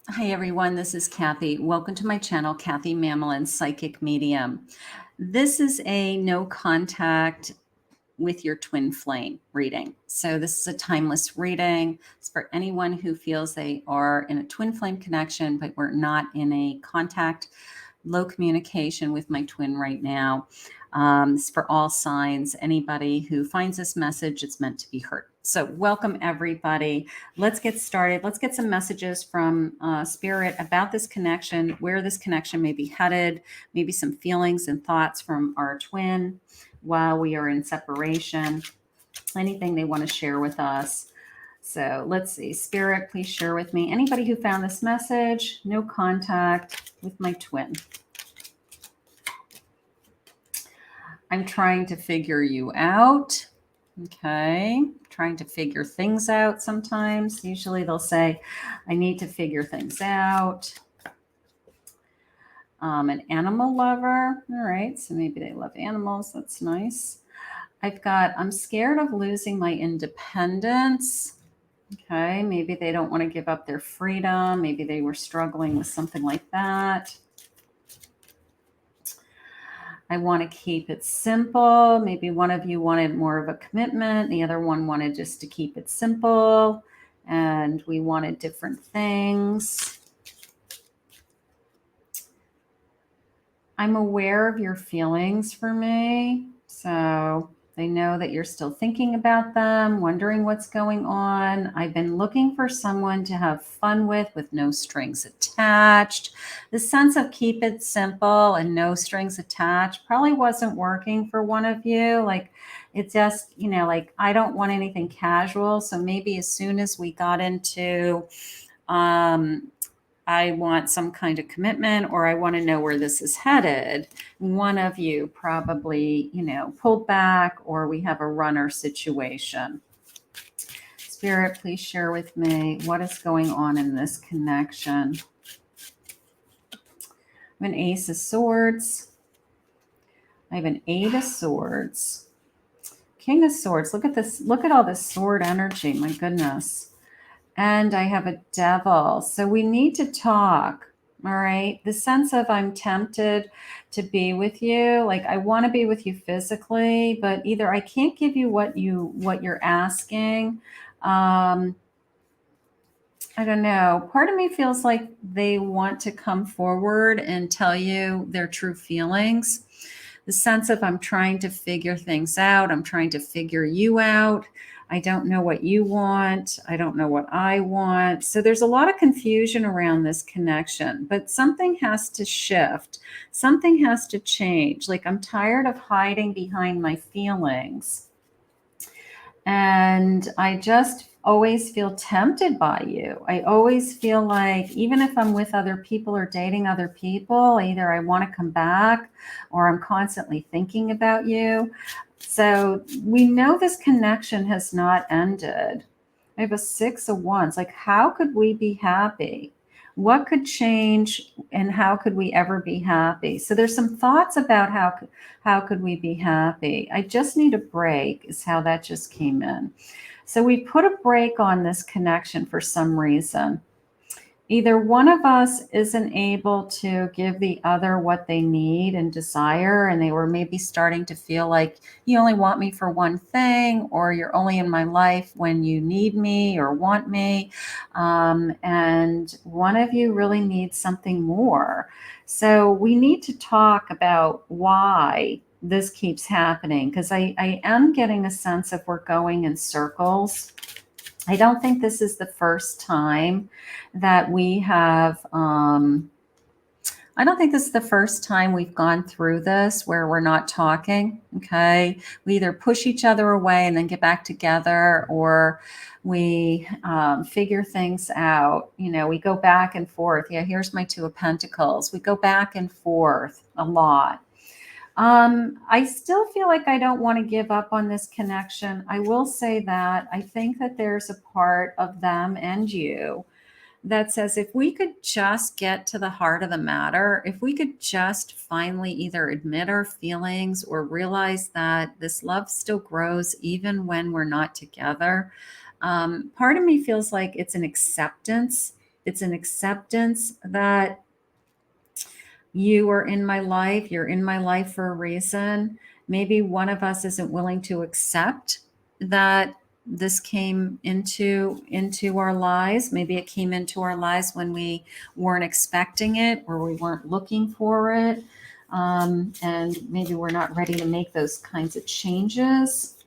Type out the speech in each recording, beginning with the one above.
Hi everyone, this is Kathy. Welcome to my channel, Kathy Mamelin, Psychic Medium. This is a no contact with your twin flame reading. So this is a timeless reading. It's for anyone who feels they are in a twin flame connection, but we're not in a contact, low communication with my twin right now. It's for all signs. Anybody who finds this message, it's meant to be heard. So welcome everybody. Let's get started. Let's get some messages from Spirit about this connection, where this connection may be headed, maybe some feelings and thoughts from our twin while we are in separation, anything they want to share with us. So let's see. Spirit, please share with me. Anybody who found this message, no contact with my twin. I'm trying to figure you out. Okay. Trying to figure things out sometimes. Usually they'll say, I need to figure things out. An animal lover. All right. So maybe they love animals. That's nice. I'm scared of losing my independence. Okay. Maybe they don't want to give up their freedom. Maybe they were struggling with something like that. I want to keep it simple. Maybe one of you wanted more of a commitment. The other one wanted just to keep it simple. And we wanted different things. I'm aware of your feelings for me. So they know that you're still thinking about them, wondering what's going on. I've been looking for someone to have fun with no strings attached. The sense of keep it simple and no strings attached probably wasn't working for one of you. Like it just, like I don't want anything casual. So maybe as soon as we got into, I want some kind of commitment or I want to know where this is headed, one of you probably, pulled back or we have a runner situation. Spirit, please share with me what is going on in this connection. I have an Ace of Swords. I have an Eight of Swords. King of Swords. Look at this. Look at all this sword energy. My goodness. And I have a Devil. So we need to talk. All right. The sense of I'm tempted to be with you. Like I want to be with you physically, but either I can't give you what you're asking. I don't know. Part of me feels like they want to come forward and tell you their true feelings. The sense of I'm trying to figure things out. I'm trying to figure you out. I don't know what you want. I don't know what I want. So there's a lot of confusion around this connection, but something has to shift. Something has to change. Like I'm tired of hiding behind my feelings. And I just always feel tempted by you. I always feel like even if I'm with other people or dating other people, either I want to come back or I'm constantly thinking about you. So we know this connection has not ended. I have a Six of Wands. Like, how could we be happy? What could change and how could we ever be happy? So there's some thoughts about how could we be happy? I just need a break is how that just came in. So we put a break on this connection for some reason. Either one of us isn't able to give the other what they need and desire, and they were maybe starting to feel like you only want me for one thing, or you're only in my life when you need me or want me. And one of you really needs something more. So we need to talk about why this keeps happening, because I am getting a sense of we're going in circles. I don't think this is the first time that we have, I don't think this is the first time we've gone through this where we're not talking, okay? We either push each other away and then get back together, or we figure things out. We go back and forth. Yeah, here's my Two of Pentacles. We go back and forth a lot. I still feel like I don't want to give up on this connection. I will say that I think that there's a part of them and you that says if we could just get to the heart of the matter, if we could just finally either admit our feelings or realize that this love still grows even when we're not together. Part of me feels like it's an acceptance It's an acceptance that you are in my life. You're in my life for a reason. Maybe one of us isn't willing to accept that this came into our lives. Maybe it came into our lives when we weren't expecting it or we weren't looking for it. And maybe we're not ready to make those kinds of changes.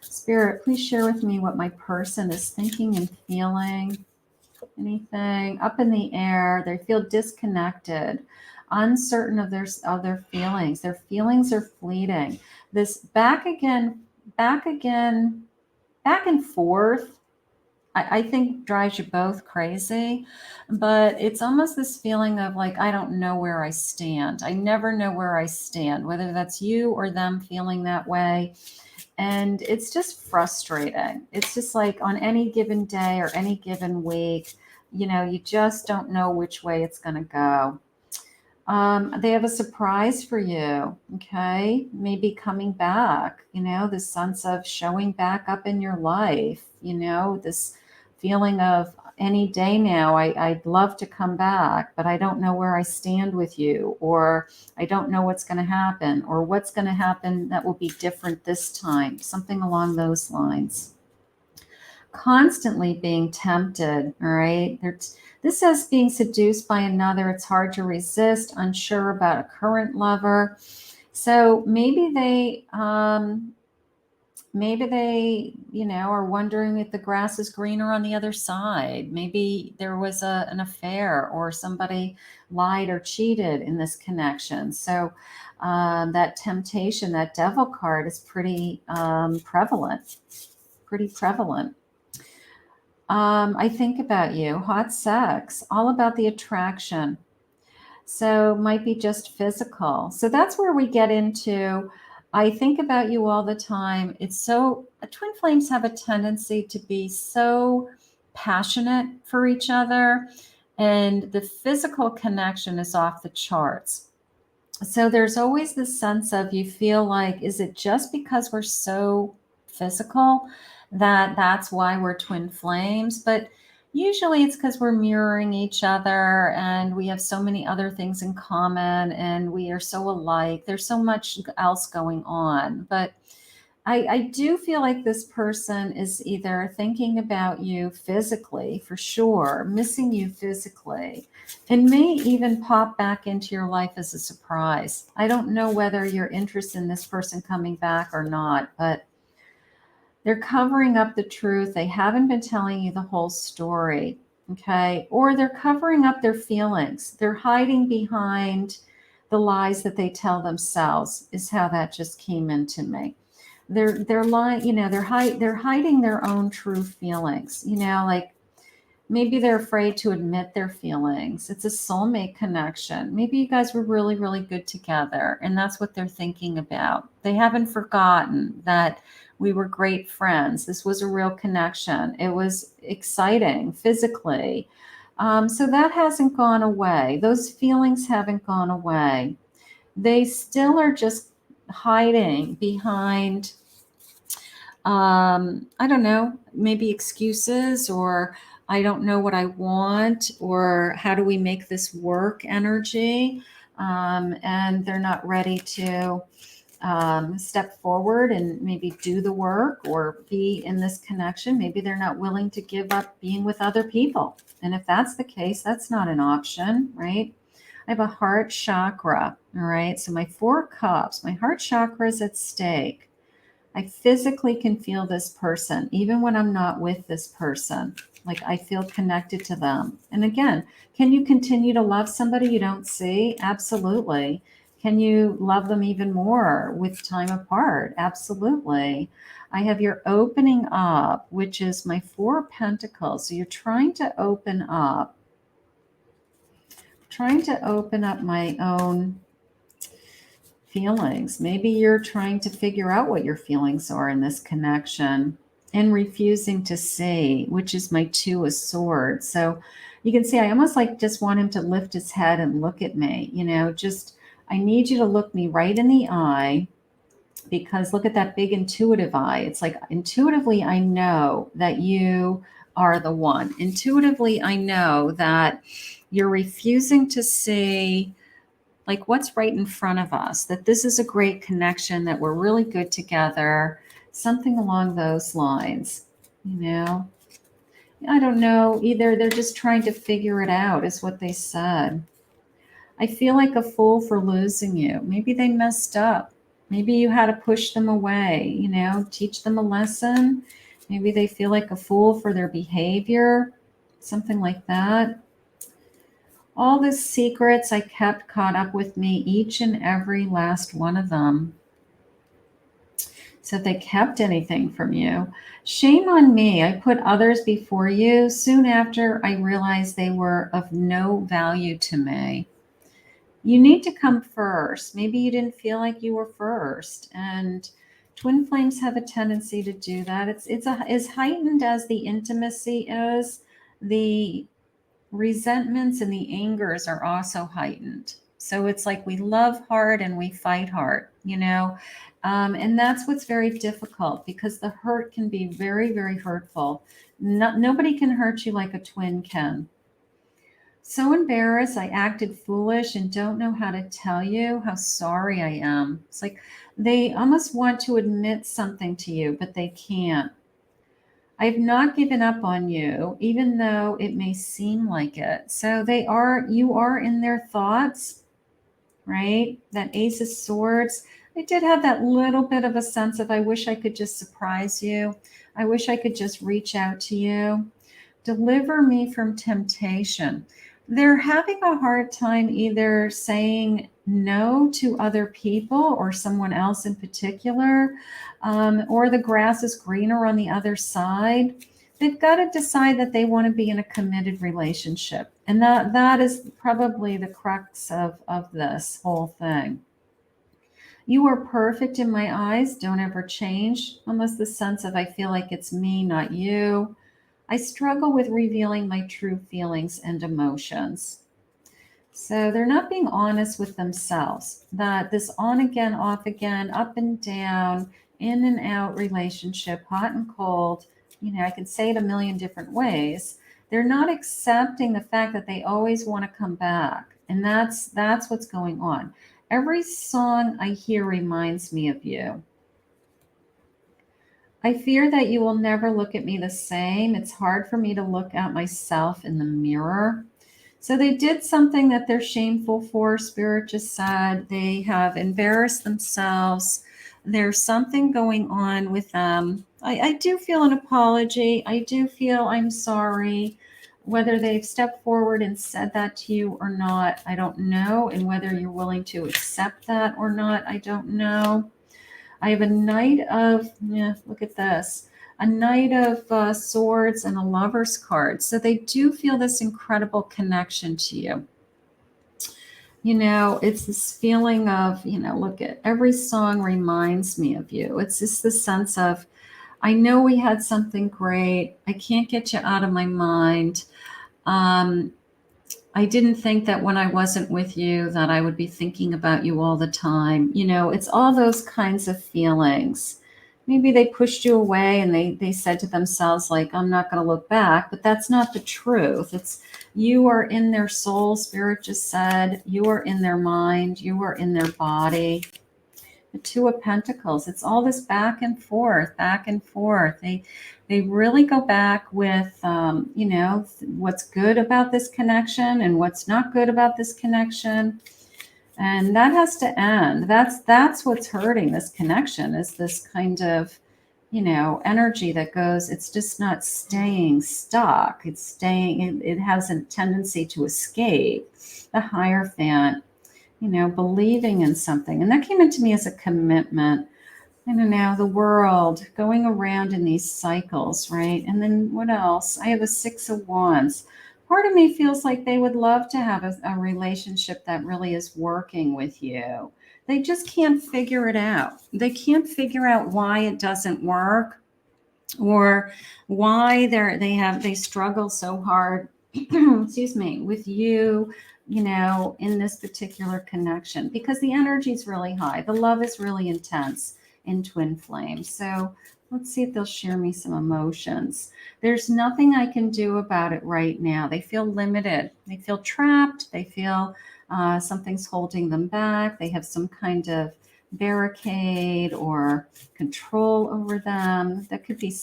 Spirit, please share with me what my person is thinking and feeling. Anything up in the air. They feel disconnected, uncertain of their feelings. Their feelings are fleeting. This back again, back again, back and forth, I think drives you both crazy. But it's almost this feeling of like, I don't know where I stand. I never know where I stand, whether that's you or them feeling that way. And it's just frustrating. It's just like on any given day or any given week, you just don't know which way it's going to go. They have a surprise for you. Okay. Maybe coming back, this sense of showing back up in your life, this feeling of any day now, I'd love to come back, but I don't know where I stand with you, or I don't know what's going to happen, or what's going to happen that will be different this time, something along those lines. Constantly being tempted, all right? This says being seduced by another. It's hard to resist, unsure about a current lover. So maybe they, are wondering if the grass is greener on the other side. Maybe there was an affair or somebody lied or cheated in this connection. So that temptation, that devil card is pretty prevalent. Pretty prevalent. I think about you, hot sex, all about the attraction. So might be just physical. So that's where we get into, I think about you all the time. It's so, twin flames have a tendency to be so passionate for each other, and the physical connection is off the charts. So there's always this sense of, you feel like, is it just because we're so physical that's why we're twin flames? But usually it's because we're mirroring each other and we have so many other things in common and we are so alike. There's so much else going on. But I do feel like this person is either thinking about you physically, for sure, missing you physically, and may even pop back into your life as a surprise. I don't know whether you're interested in this person coming back or not, but they're covering up the truth. They haven't been telling you the whole story, okay? Or they're covering up their feelings. They're hiding behind the lies that they tell themselves, is how that just came into me. They're lying, they're hiding their own true feelings, like maybe they're afraid to admit their feelings. It's a soulmate connection. Maybe you guys were really, really good together, and that's what they're thinking about. They haven't forgotten that we were great friends. This was a real connection. It was exciting physically. So that hasn't gone away. Those feelings haven't gone away. They still are just hiding behind, I don't know, maybe excuses, or I don't know what I want, or how do we make this work energy. And they're not ready to step forward and maybe do the work or be in this connection. Maybe they're not willing to give up being with other people. And if that's the case, that's not an option, right? I have a heart chakra. All right. So my 4 cups, my heart chakra is at stake. I physically can feel this person, even when I'm not with this person. Like I feel connected to them. And again, can you continue to love somebody you don't see? Absolutely. Can you love them even more with time apart? Absolutely. I have your opening up, which is my 4 pentacles. So you're trying to open up, my own feelings. Maybe you're trying to figure out what your feelings are in this connection and refusing to see, which is my 2 of swords. So you can see I almost like just want him to lift his head and look at me, just, I need you to look me right in the eye, because look at that big intuitive eye. It's like intuitively I know that you are the one. Intuitively, I know that you're refusing to see like what's right in front of us, that this is a great connection, that we're really good together, something along those lines, you know. I don't know either. They're just trying to figure it out, is what they said. I feel like a fool for losing you. Maybe they messed up. Maybe you had to push them away, you know, teach them a lesson. Maybe they feel like a fool for their behavior, something like that. All the secrets I kept caught up with me, each and every last one of them. So if they kept anything from you, shame on me. I put others before you. Soon after, I realized they were of no value to me. You need to come first. Maybe you didn't feel like you were first. And twin flames have a tendency to do that. It's as heightened as the intimacy is, the resentments and the angers are also heightened. So it's like we love hard and we fight hard, you know? And that's what's very difficult, because the hurt can be very, very hurtful. Nobody can hurt you like a twin can. So embarrassed, I acted foolish and don't know how to tell you how sorry I am. It's like they almost want to admit something to you, but they can't. I've not given up on you, even though it may seem like it. So you are in their thoughts, right? That Ace of Swords. I did have that little bit of a sense of, I wish I could just surprise you. I wish I could just reach out to you. Deliver me from temptation. They're having a hard time either saying no to other people or someone else in particular, or the grass is greener on the other side. They've got to decide that they want to be in a committed relationship. And that is probably the crux of this whole thing. You are perfect in my eyes. Don't ever change. Almost the sense of, I feel like it's me, not you. I struggle with revealing my true feelings and emotions. So they're not being honest with themselves. That this on again, off again, up and down, in and out relationship, hot and cold, you know, I could say it a million different ways. They're not accepting the fact that they always want to come back. And that's what's going on. Every song I hear reminds me of you. I fear that you will never look at me the same. It's hard for me to look at myself in the mirror. So they did something that they're shameful for. Spirit just said they have embarrassed themselves. There's something going on with them. I do feel an apology. I do feel I'm sorry. Whether they've stepped forward and said that to you or not, I don't know. And whether you're willing to accept that or not, I don't know. I have a Knight of, look at this, a Knight of Swords and a Lover's card. So they do feel this incredible connection to you. You know, it's this feeling of, you know, look at every song reminds me of you. It's just the sense of, I know we had something great. I can't get you out of my mind. I didn't think that when I wasn't with you that I would be thinking about you all the time. You know, it's all those kinds of feelings. Maybe they pushed you away and they said to themselves, like, I'm not going to look back, but that's not the truth. It's you are in their soul. Spirit just said you are in their mind. You are in their body. The Two of Pentacles. It's all this back and forth, back and forth. They really go back with, you know, what's good about this connection and what's not good about this connection. And that has to end. That's what's hurting this connection, is this kind of, you know, energy that goes, it's just not staying stuck. It's staying, it has a tendency to escape. The Hierophant, you know, believing in something. And that came into me as a commitment. I don't know, the world going around in these cycles, right? And then what else? I have a Six of Wands. Part of me feels like they would love to have a relationship that really is working with you. They just can't figure it out. They can't figure out why it doesn't work, or why they struggle so hard, excuse me, with you, you know, in this particular connection, because the energy is really high. The love is really intense in twin flames. So Let's see if they'll share me some emotions. There's nothing I can do about it right now. They feel limited. They feel trapped. They feel something's holding them back. They have some kind of barricade or control over them. That could be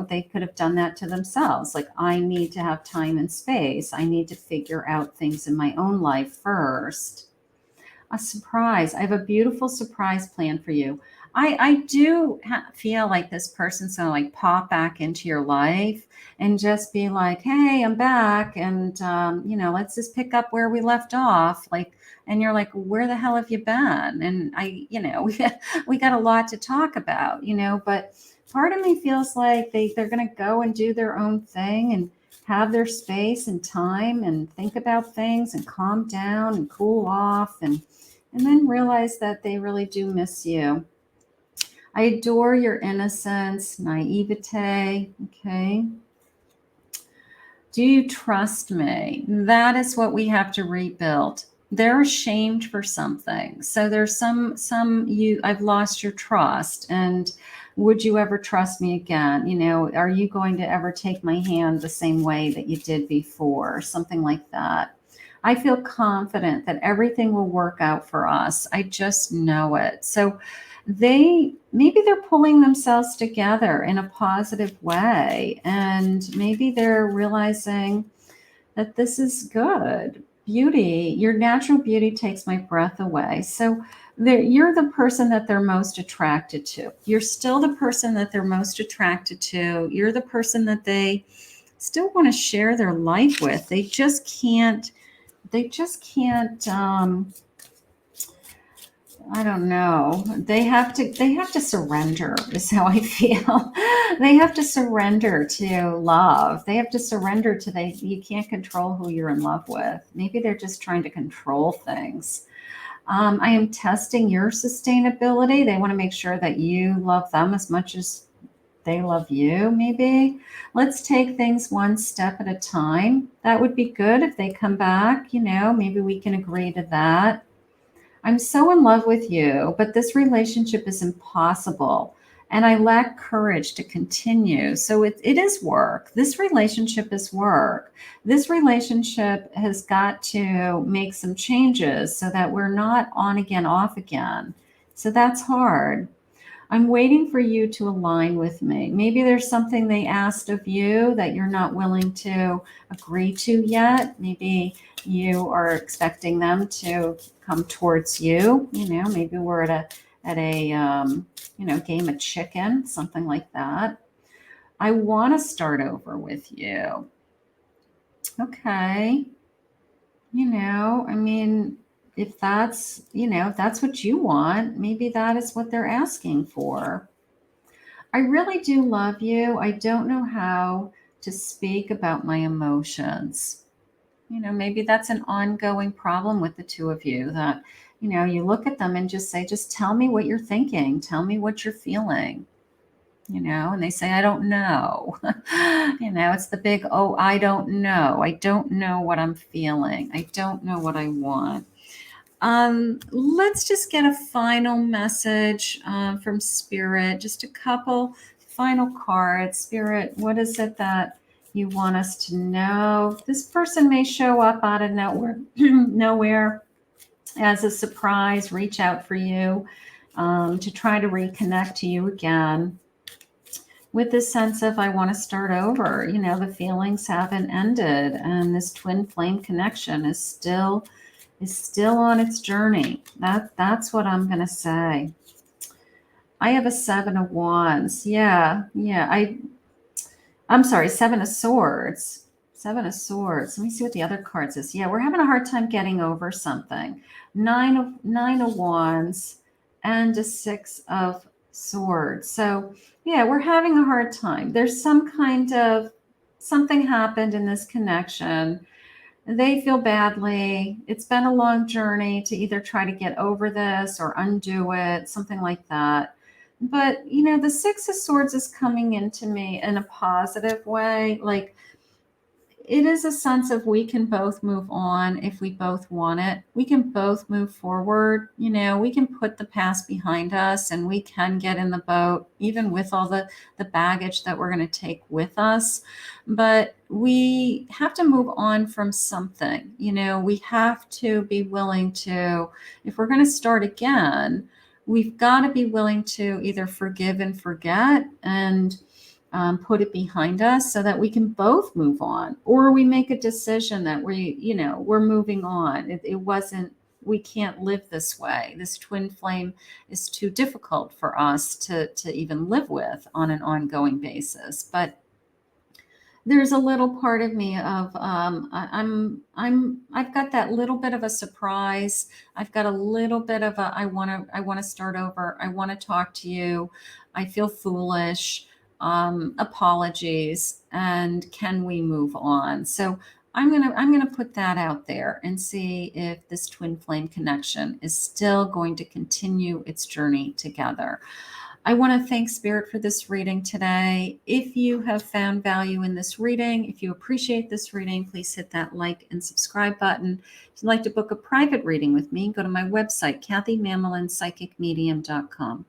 they could have done that to themselves. Like, I need to have time and space. I need to figure out things in my own life first. A surprise. I have a beautiful surprise plan for you. I do feel like this person's gonna like pop back into your life and just be like, "Hey, I'm back, and let's just pick up where we left off." Like, and you're like, "Where the hell have you been?" And we got a lot to talk about, but part of me feels like they're gonna go and do their own thing and have their space and time and think about things and calm down and cool off and then realize that they really do miss you. I adore your innocence, naivete. Okay. Do you trust me? That is what we have to rebuild. They're ashamed for something. So there's I've lost your trust. And would you ever trust me again? Are you going to ever take my hand the same way that you did before? Something like that. I feel confident that everything will work out for us. I just know it. So maybe they're pulling themselves together in a positive way, and maybe they're realizing that this is good. Beauty, your natural beauty takes my breath away. So you're the person that they're most attracted to. You're still the person that they're most attracted to. You're the person that they still want to share their life with. They just can't I don't know. They have to surrender is how I feel. They have to surrender to love. They have to surrender to you can't control who you're in love with. Maybe they're just trying to control things. I am testing your sustainability. They want to make sure that you love them as much as they love you, maybe. Let's take things one step at a time. That would be good if they come back, maybe we can agree to that. I'm so in love with you, but this relationship is impossible. And I lack courage to continue. So it is work. This relationship is work. This relationship has got to make some changes so that we're not on again, off again. So that's hard. I'm waiting for you to align with me. Maybe there's something they asked of you that you're not willing to agree to yet. Maybe you are expecting them to come towards you. Maybe we're at a game of chicken, something like that. I want to start over with you. Okay. I mean, if that's what you want, maybe that is what they're asking for. I really do love you. I don't know how to speak about my emotions. Maybe that's an ongoing problem with the two of you, that, you look at them and just say, just tell me what you're thinking. Tell me what you're feeling, and they say, I don't know. It's the big, oh, I don't know. I don't know what I'm feeling. I don't know what I want. Let's just get a final message from Spirit. Just a couple final cards. Spirit, what is it that you want us to know? This person may show up out of nowhere as a surprise, reach out for you to try to reconnect to you again with this sense of, I want to start over. The feelings haven't ended, and this twin flame connection is still on its journey. That's what I'm going to say. I have a 7 of Wands. Yeah. I'm sorry, 7 of Swords. 7 of Swords. Let me see what the other cards is. Yeah, we're having a hard time getting over something. 9 of Wands and a 6 of Swords. So yeah, we're having a hard time. There's some kind of something happened in this connection. They feel badly. It's been a long journey to either try to get over this or undo it, something like that. But, the 6 of Swords is coming into me in a positive way. Like, it is a sense of we can both move on if we both want it. We can both move forward. You know, we can put the past behind us and we can get in the boat, even with all the baggage that we're going to take with us. But we have to move on from something. You know, we have to be willing to, if we're going to start again, we've got to be willing to either forgive and forget and put it behind us so that we can both move on, or we make a decision that we're moving on. It wasn't, we can't live this way. This twin flame is too difficult for us to even live with on an ongoing basis. But there's a little part of me of I've got that little bit of a surprise. I've got a little bit of a I want to start over. I want to talk to you. I feel foolish. Apologies, and can we move on? So I'm gonna put that out there and see if this twin flame connection is still going to continue its journey together. I want to thank Spirit for this reading today. If you have found value in this reading, if you appreciate this reading, please hit that like and subscribe button. If you'd like to book a private reading with me, go to my website, KathyMamolinsPsychicMedium.com.